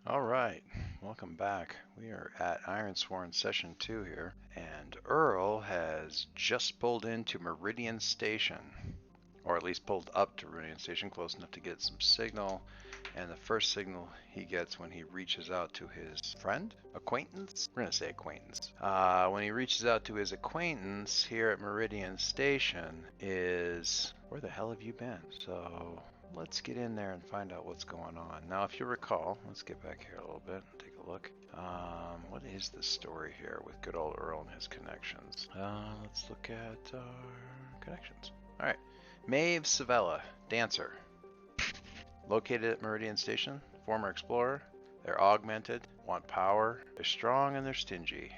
All right, welcome back. We are at Ironsworn Session 2 here, and Earl has just pulled into Meridian Station, or at least pulled up to Meridian Station close enough to get some signal. And the first signal he gets when he reaches out to his friend? Acquaintance? We're going to say acquaintance. When he reaches out to his acquaintance here at Meridian Station is, where the hell have you been? So let's get in there and find out what's going on. Now, if you recall, let's get back here a little bit and take a look. What is the story here with good old Earl and his connections? Let's look at our connections. All right. Maeve Savella, dancer. Located at Meridian Station, former explorer. They're augmented, want power. They're strong and they're stingy.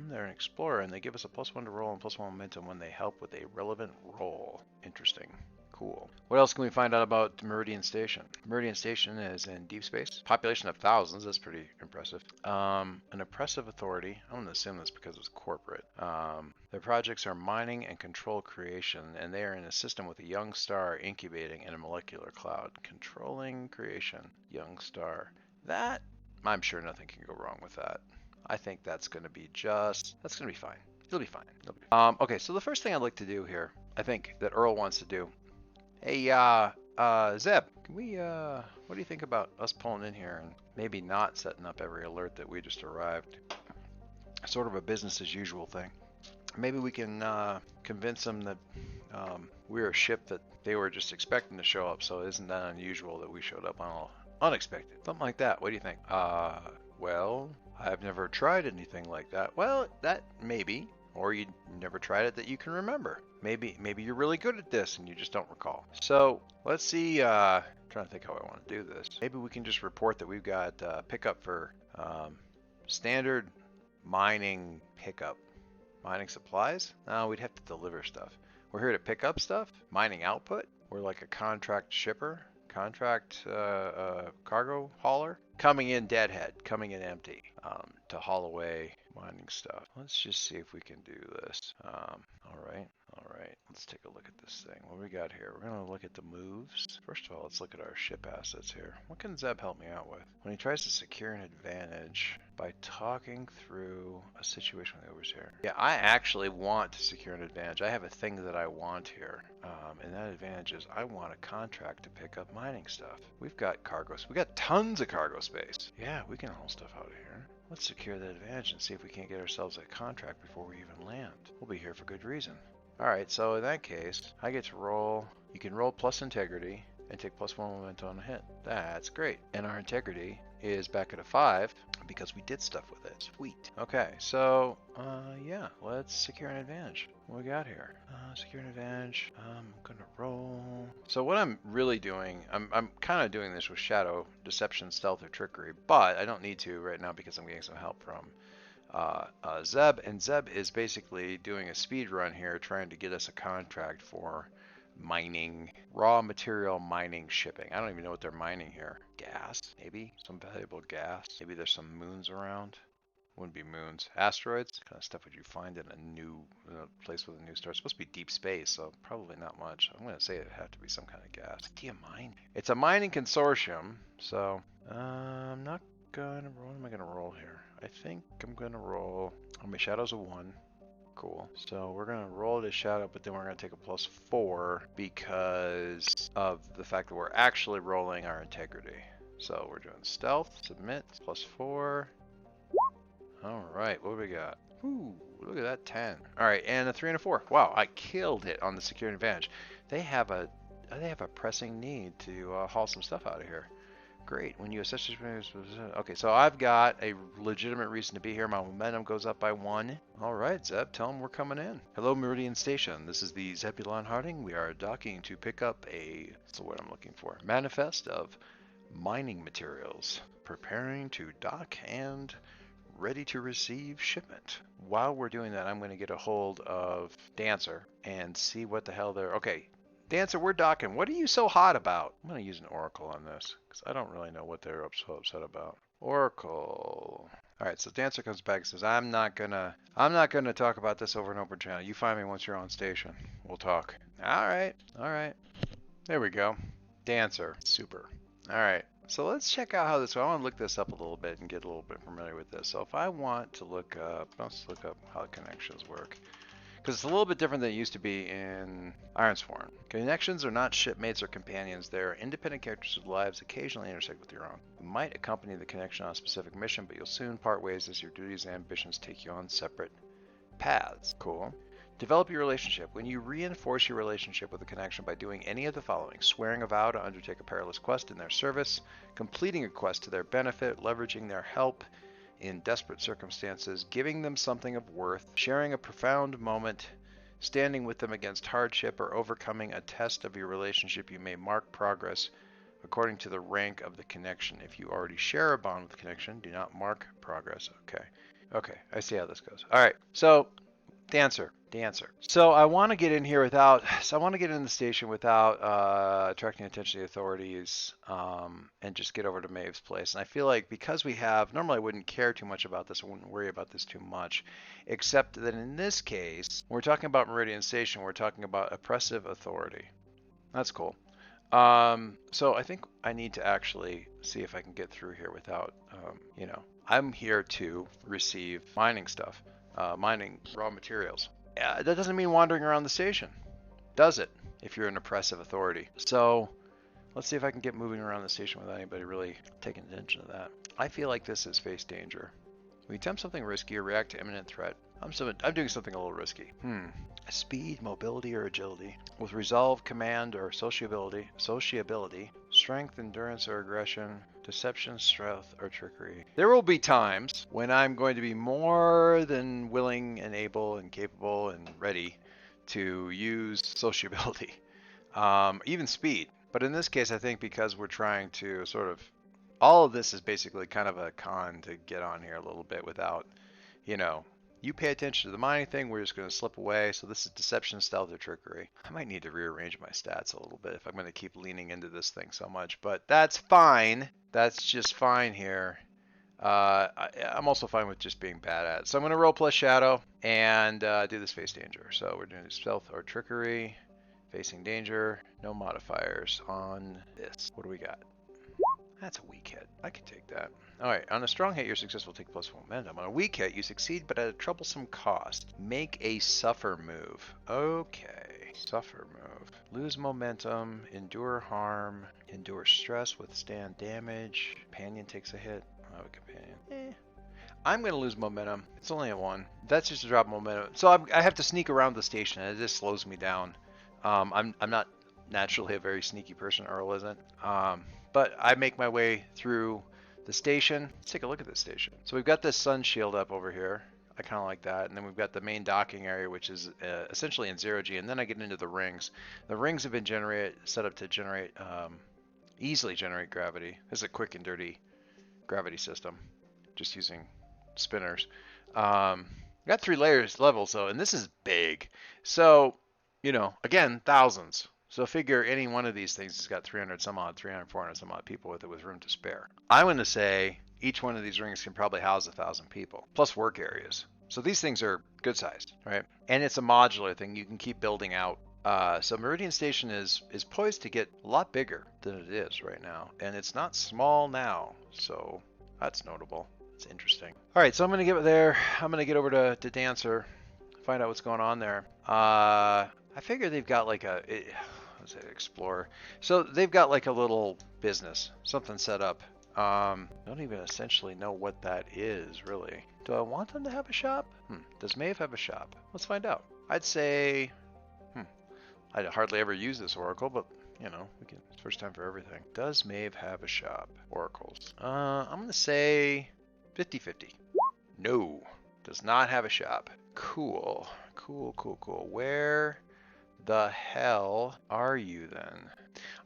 They're an explorer and they give us a +1 to roll and +1 momentum when they help with a relevant role. Interesting. Cool. What else can we find out about Meridian Station? Meridian Station is in deep space. Population of thousands. That's pretty impressive. An oppressive authority. I'm going to assume that's because it's corporate. Their projects are mining and control creation, and they are in a system with a young star incubating in a molecular cloud. Controlling creation. Young star. That, I'm sure nothing can go wrong with that. I think that's going to be that's going to be fine. It'll be fine. Okay, so the first thing I'd like to do here, I think that Earl wants to do. Hey, Zeb, can we, what do you think about us pulling in here and maybe not setting up every alert that we just arrived? Sort of a business as usual thing. Maybe we can convince them that we're a ship that they were just expecting to show up, so isn't that unusual that we showed up on unexpected? Something like that. What do you think? Well, I've never tried anything like that. Well, that maybe. Or you never tried it that you can remember. Maybe you're really good at this and you just don't recall. So let's see. I'm trying to think how I want to do this. Maybe we can just report that we've got pickup for standard mining pickup. Mining supplies? No, we'd have to deliver stuff. We're here to pick up stuff. Mining output. We're like a contract shipper, contract cargo hauler. Coming in deadhead, coming in empty to haul away mining stuff. Let's just see if we can do this. All right. Let's take a look at this thing. What we got here? We're going to look at the moves. First of all, let's look at our ship assets here. What can Zeb help me out with? When he tries to secure an advantage by talking through a situation with the overseer. Yeah, I actually want to secure an advantage. I have a thing that I want here. And that advantage is I want a contract to pick up mining stuff. We've got cargoes. We got tons of cargo space. Yeah, we can haul stuff out of here. Let's secure that advantage and see if we can't get ourselves a contract before we even land. We'll be here for good reason. Alright, so in that case, I get to roll. You can roll plus integrity and take +1 momentum on a hit. That's great. And our integrity is back at a 5 because we did stuff with it. Sweet. Okay, so yeah, let's secure an advantage. What we got here? Secure an advantage. I'm gonna roll. So what I'm really doing, I'm kind of doing this with shadow, deception, stealth, or trickery, but I don't need to right now because I'm getting some help from Zeb, and Zeb is basically doing a speed run here, trying to get us a contract for mining, raw material mining shipping. I don't even know what they're mining here. Gas, maybe? Some valuable gas. Maybe there's some moons around. Wouldn't be moons. Asteroids? What kind of stuff would you find in a new place with a new star? It's supposed to be deep space, so probably not much. I'm going to say it'd have to be some kind of gas. What do you mine? It's a mining consortium, so I'm not gonna roll. What am I gonna roll here? I think I'm gonna roll. Oh, my shadow's a 1. Cool. So we're going to roll the shadow, but then we're going to take a +4 because of the fact that we're actually rolling our integrity. So we're doing stealth, submit, +4. All right, what do we got? Ooh, look at that 10. All right, and a 3 and a 4. Wow, I killed it on the security advantage. They have a pressing need to haul some stuff out of here. Great. When you assess this, okay, so I've got a legitimate reason to be here. My momentum goes up by 1. All right, Zeb, tell them we're coming in. Hello, Meridian Station. This is the Zebulon Harding. We are docking to pick up so what I'm looking for, manifest of mining materials. Preparing to dock and ready to receive shipment. While we're doing that, I'm going to get a hold of Dancer and see what the hell they're... Okay, Dancer, we're docking. What are you so hot about? I'm going to use an oracle on this because I don't really know what they're so upset about. Oracle. All right, so Dancer comes back and says, I'm not gonna talk about this over an open channel. You find me once you're on station. We'll talk. All right. There we go. Dancer. Super. All right. So let's check out how this. I want to look this up a little bit and get a little bit familiar with this. So if I want to look up, let's look up how connections work. Because it's a little bit different than it used to be in Ironsworn. Connections are not shipmates or companions. They're independent characters whose lives occasionally intersect with your own. You might accompany the connection on a specific mission, but you'll soon part ways as your duties and ambitions take you on separate paths. Cool. Develop your relationship. When you reinforce your relationship with a connection by doing any of the following: swearing a vow to undertake a perilous quest in their service, completing a quest to their benefit, leveraging their help in desperate circumstances, giving them something of worth, sharing a profound moment, standing with them against hardship, or overcoming a test of your relationship. You may mark progress according to the rank of the connection. If you already share a bond with the connection, do not mark progress. Okay. Okay, I see how this goes. All right, so Dancer. So I want to get in here without, I want to get in the station without attracting attention to the authorities, and just get over to Maeve's place. And I feel like because we have, normally I wouldn't care too much about this, I wouldn't worry about this too much, except that in this case, when we're talking about Meridian Station, we're talking about oppressive authority. That's cool. So I think I need to actually see if I can get through here without, you know, I'm here to receive mining stuff. Mining raw materials. That doesn't mean wandering around the station, does it? If you're an oppressive authority. So let's see if I can get moving around the station without anybody really taking attention to that. I feel like this is face danger. We attempt something risky or react to imminent threat. I'm doing something a little risky. Speed, mobility, or agility. With resolve, command, or sociability, strength, endurance, or aggression, deception, strength, or trickery. There will be times when I'm going to be more than willing and able and capable and ready to use sociability, even speed. But in this case, I think because we're trying to sort of, all of this is basically kind of a con to get on here a little bit without, you know, you pay attention to the mining thing, we're just going to slip away. So this is deception, stealth, or trickery. I might need to rearrange my stats a little bit if I'm going to keep leaning into this thing so much, but that's fine. That's just fine here. I'm also fine with just being bad at it. So I'm going to roll plus shadow and do this face danger. So we're doing stealth or trickery, facing danger, no modifiers on this. What do we got? That's a weak hit. I can take that. Alright, on a strong hit, you're successful, take plus momentum. On a weak hit, you succeed, but at a troublesome cost. Make a suffer move. Okay, suffer move. Lose momentum, endure harm, endure stress, withstand damage. Companion takes a hit. I have a companion. I'm going to lose momentum. It's only a 1. That's just a drop of momentum. So I have to sneak around the station, and it just slows me down. I'm not naturally a very sneaky person. Earl isn't. But I make my way through the station. Let's take a look at this station. So we've got this sun shield up over here. I kind of like that. And then we've got the main docking area, which is essentially in 0G. And then I get into the rings. The rings have been set up to generate, easily generate gravity. This is a quick and dirty gravity system, just using spinners. Got 3 levels though, and this is big. So, you know, again, thousands. So figure any one of these things has got 300 some odd, 300, 400 some odd people with it, with room to spare. I'm going to say each one of these rings can probably house 1,000 people, plus work areas. So these things are good sized, right? And it's a modular thing. You can keep building out. So Meridian Station is poised to get a lot bigger than it is right now. And it's not small now. So that's notable. It's interesting. All right, so I'm going to get there. I'm going to get over to Dancer, find out what's going on there. I figure they've got like let's say Explorer. So they've got like a little business, something set up. Don't even essentially know what that is, really. Do I want them to have a shop? Does Maeve have a shop? Let's find out. I'd say, I hardly ever use this oracle, but you know, we can. It's first time for everything. Does Maeve have a shop? Oracles. I'm gonna say 50-50. No, does not have a shop. Cool. Where the hell are you then?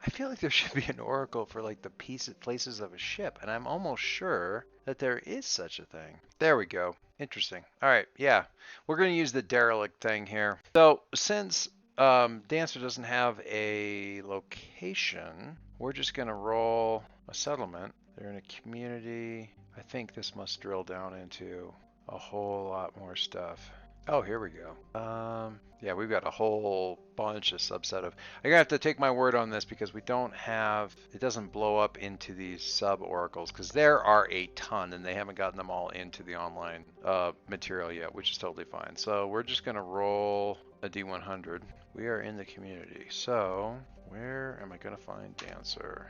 I feel like there should be an oracle for like the places of a ship, and I'm almost sure that there is such a thing. There we go. Interesting. All right, yeah, we're going to use the derelict thing here. So since Dancer doesn't have a location, we're just going to roll a settlement. They're in a community. I think this must drill down into a whole lot more stuff. Oh, here we go. Yeah, we've got a whole bunch of subset of. I'm gonna have to take my word on this because we don't have. It doesn't blow up into these sub oracles because there are a ton and they haven't gotten them all into the online material yet, which is totally fine. So we're just gonna roll a D100. We are in the community. So where am I gonna find Dancer?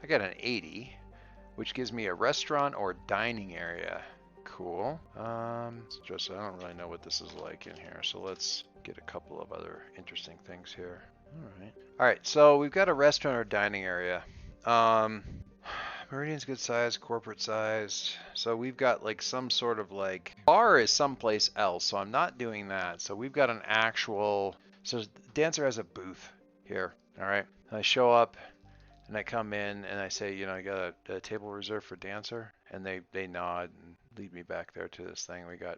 I got an 80, which gives me a restaurant or dining area. Cool. Just I don't really know what this is like in here, so let's get a couple of other interesting things here. All right. All right. So we've got a restaurant or dining area. Um, Meridian's good size, corporate size. So we've got like some sort of like bar is someplace else. So I'm not doing that. So we've got an actual. So Dancer has a booth here. All right. I show up. And I come in and I say, you know, I got a table reserved for Dancer, and they nod and lead me back there to this thing. We got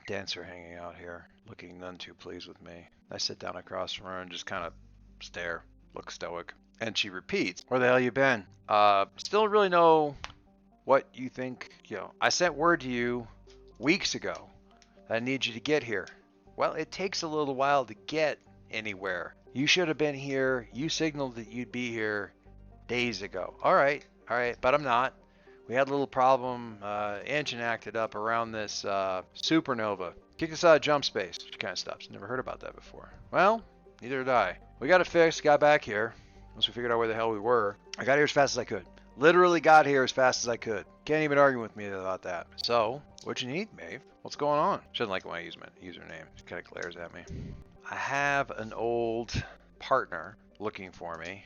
Dancer hanging out here, looking none too pleased with me. I sit down across from her and just kind of stare, look stoic. And she repeats, "Where the hell you been?" Still really know what you think. You know, I sent word to you weeks ago that I need you to get here. Well, it takes a little while to get anywhere. You should have been here. You signaled that you'd be here days ago. All right, but I'm not. We had a little problem. Engine acted up around this supernova. Kicked us out of jump space. She kind of stops. Never heard about that before. Well, neither did I. We got it fixed. Got back here. Once we figured out where the hell we were, I got here as fast as I could. Literally got here as fast as I could. Can't even argue with me about that. So, what you need, Maeve? What's going on? She doesn't like when I use my username. She kind of glares at me. I have an old partner looking for me,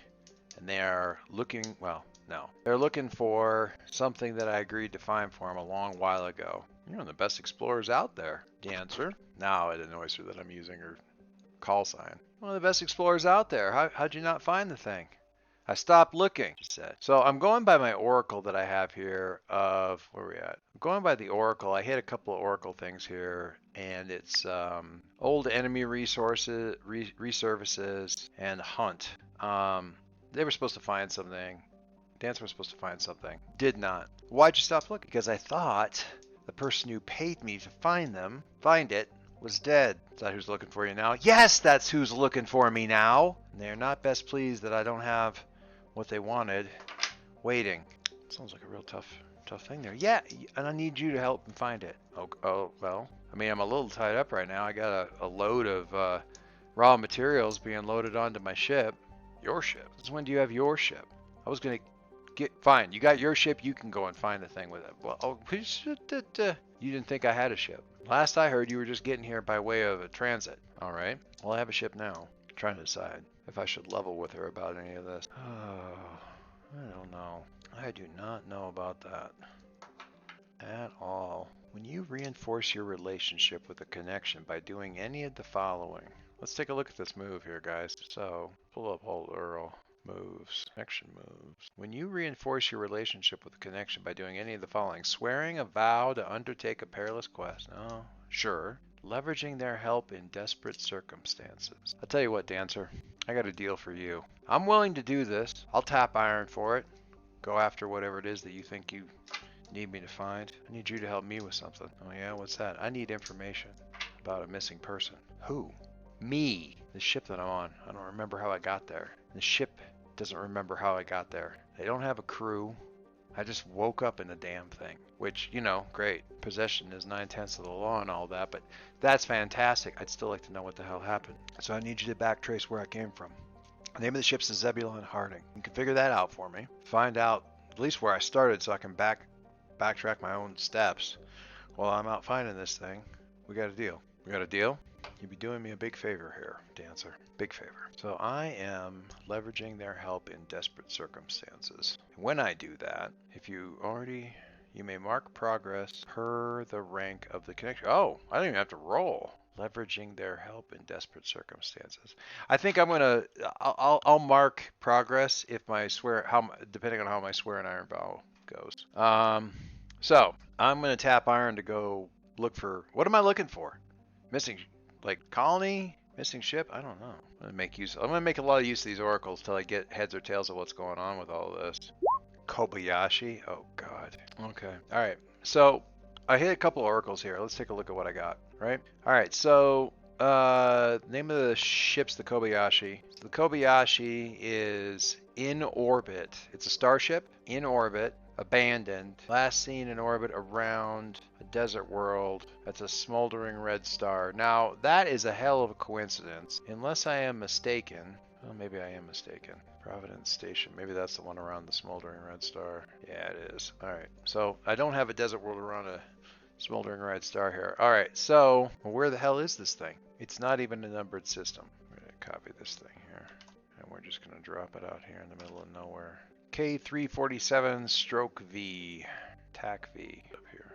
and they are looking, well, no. They're looking for something that I agreed to find for them a long while ago. You're one of the best explorers out there, Dancer. Now it annoys her that I'm using her call sign. One of the best explorers out there. How'd you not find the thing? I stopped looking, she said. So I'm going by my oracle that I have here of, where are we at? I'm going by the oracle. I hit a couple of oracle things here, and it's old enemy resources, reservices, and hunt. They were supposed to find something. Dancer was supposed to find something. Did not. Why'd you stop looking? Because I thought the person who paid me to find it, was dead. Is that who's looking for you now? Yes, that's who's looking for me now. And they're not best pleased that I don't have what they wanted. Waiting. Sounds like a real tough thing there. Yeah, and I need you to help me find it. Oh, well. I mean, I'm a little tied up right now. I got a load of raw materials being loaded onto my ship. Your ship? Since when do you have your ship? I was gonna get fine. You got your ship. You can go and find the thing with it. Well, you didn't think I had a ship. Last I heard, you were just getting here by way of a transit. All right. Well, I have a ship now. I'm trying to decide if I should level with her about any of this. Oh, I don't know. I do not know about that at all. When you reinforce your relationship with a connection by doing any of the following. Let's take a look at this move here, guys. So, pull up old Earl. Moves. Connection moves. When you reinforce your relationship with a connection by doing any of the following. Swearing a vow to undertake a perilous quest. Oh, sure. Leveraging their help in desperate circumstances. I'll tell you what, Dancer. I got a deal for you. I'm willing to do this. I'll tap iron for it. Go after whatever it is that you think you need me to find. I need you to help me with something. Oh yeah, what's that? I need information about a missing person. Who? Me. The ship that I'm on. I don't remember how I got there. The ship doesn't remember how I got there. They don't have a crew. I just woke up in the damn thing. Which, you know, great. Possession is 9/10 of the law and all that, but that's fantastic. I'd still like to know what the hell happened. So I need you to backtrace where I came from. The name of the ship's is Zebulon Harding. You can figure that out for me. Find out at least where I started so I can backtrack my own steps. While I'm out finding this thing, we got a deal. We got a deal? You'd be doing me a big favor here, Dancer. Big favor. So I am leveraging their help in desperate circumstances. When I do that, if you may mark progress per the rank of the connection. Oh, I don't even have to roll. Leveraging their help in desperate circumstances. I think I'll mark progress if my depending on how my swear and iron vow goes. So I'm gonna tap iron to go look for, what am I looking for? Missing, like, colony? Missing ship? I don't know. I'm gonna make a lot of use of these oracles till I get heads or tails of what's going on with all of this. Kobayashi? Oh god. Okay. Alright. So I hit a couple oracles here. Let's take a look at what I got, right? All right, so name of the ship's the Kobayashi. So the Kobayashi is in orbit. It's a starship in orbit, abandoned. Last seen in orbit around a desert world. That's a smoldering red star. Now, that is a hell of a coincidence. Unless I am mistaken. Well, maybe I am mistaken. Providence Station. Maybe that's the one around the smoldering red star. Yeah, it is. All right. So I don't have a desert world around a smoldering red star here. All right. So where the hell is this thing? It's not even a numbered system. I'm going to copy this thing here. And we're just going to drop it out here in the middle of nowhere. K347 stroke V. TAC V up here.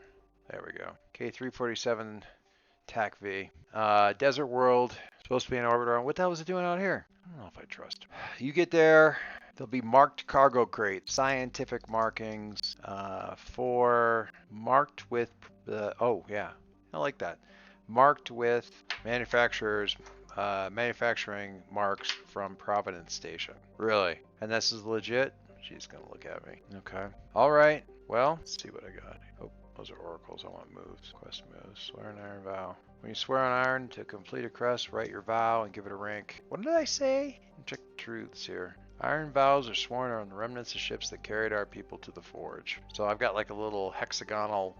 There we go. K347 TAC V. Desert world. Supposed to be in orbit around. What the hell is it doing out here? I don't know if I trust. You get there. There'll be marked cargo crates, scientific markings for marked with oh yeah, I like that. Marked with manufacturers, manufacturing marks from Providence Station. Really? And this is legit? She's gonna look at me. Okay. All right. Well, let's see what I got. Oh, those are oracles. I want moves. Quest moves. Swear an iron vow. When you swear on iron to complete a quest, write your vow and give it a rank. What did I say? Check the truths here. Iron vows are sworn on the remnants of ships that carried our people to the forge. So I've got like a little hexagonal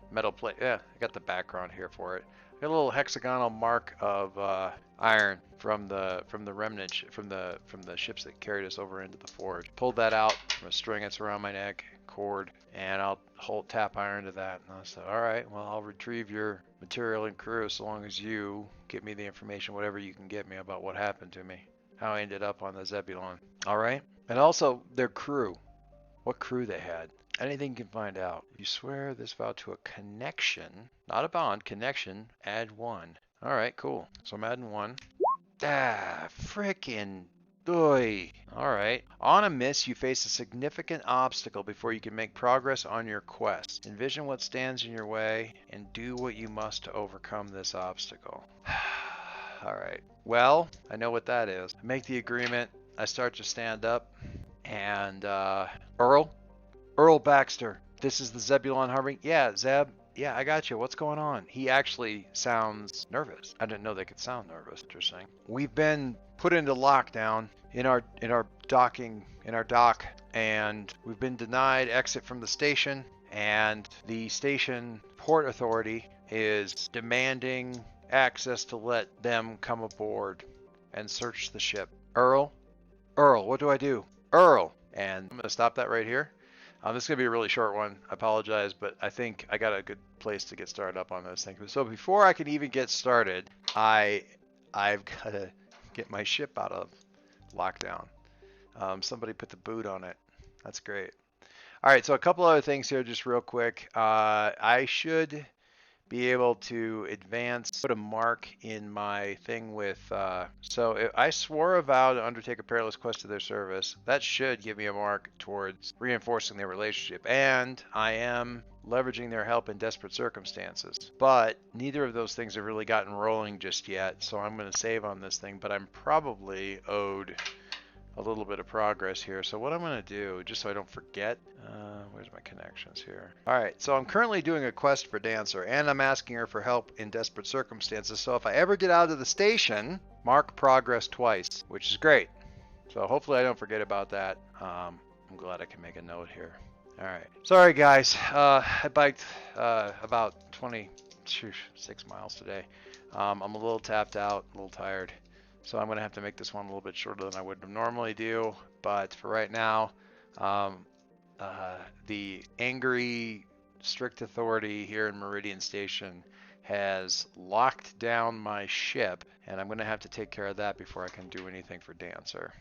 metal plate. Yeah, I got the background here for it. I got a little hexagonal mark of iron from the remnant from the ships that carried us over into the forge. Pulled that out from a string that's around my neck, cord, and I'll tap iron to that. And I said, all right, well, I'll retrieve your material and crew so long as you give me the information, whatever you can get me about what happened to me, how I ended up on the Zebulon. All right, and also their crew, what crew they had. Anything you can find out. You swear this vow to a connection, not a bond, connection, add 1. All right, cool. So I'm adding 1. Ah, frickin' doy. All right. On a miss, you face a significant obstacle before you can make progress on your quest. Envision what stands in your way and do what you must to overcome this obstacle. All right. Well, I know what that is. I make the agreement. I start to stand up. And Earl Baxter, this is the Zebulon Harboring. Yeah, Zeb. Yeah, I got you. What's going on? He actually sounds nervous. I didn't know they could sound nervous. Interesting. We've been put into lockdown in our dock, and we've been denied exit from the station. And the station port authority is demanding access to let them come aboard and search the ship. Earl, what do I do? Earl, and I'm gonna stop that right here. This is going to be a really short one. I apologize, but I think I got a good place to get started up on this thing. So before I can even get started, I've got to get my ship out of lockdown. Somebody put the boot on it. That's great. All right, so a couple other things here just real quick. I should be able to advance, put a mark in my thing with, so if I swore a vow to undertake a perilous quest to their service, that should give me a mark towards reinforcing their relationship, and I am leveraging their help in desperate circumstances. But neither of those things have really gotten rolling just yet, so I'm going to save on this thing, but I'm probably owed a little bit of progress here. So what I'm going to do, just so I don't forget, where's my connections here? All right, so I'm currently doing a quest for Dancer, and I'm asking her for help in desperate circumstances. So if I ever get out of the station, mark progress twice, which is great. So hopefully I don't forget about that. I'm glad I can make a note here. All right, sorry guys, I biked about 26 miles today. I'm a little tapped out, a little tired. So I'm going to have to make this one a little bit shorter than I would normally do. But for right now, the angry strict authority here in Meridian Station has locked down my ship. And I'm going to have to take care of that before I can do anything for Dancer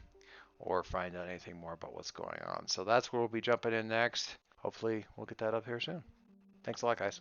or find out anything more about what's going on. So that's where we'll be jumping in next. Hopefully we'll get that up here soon. Thanks a lot, guys.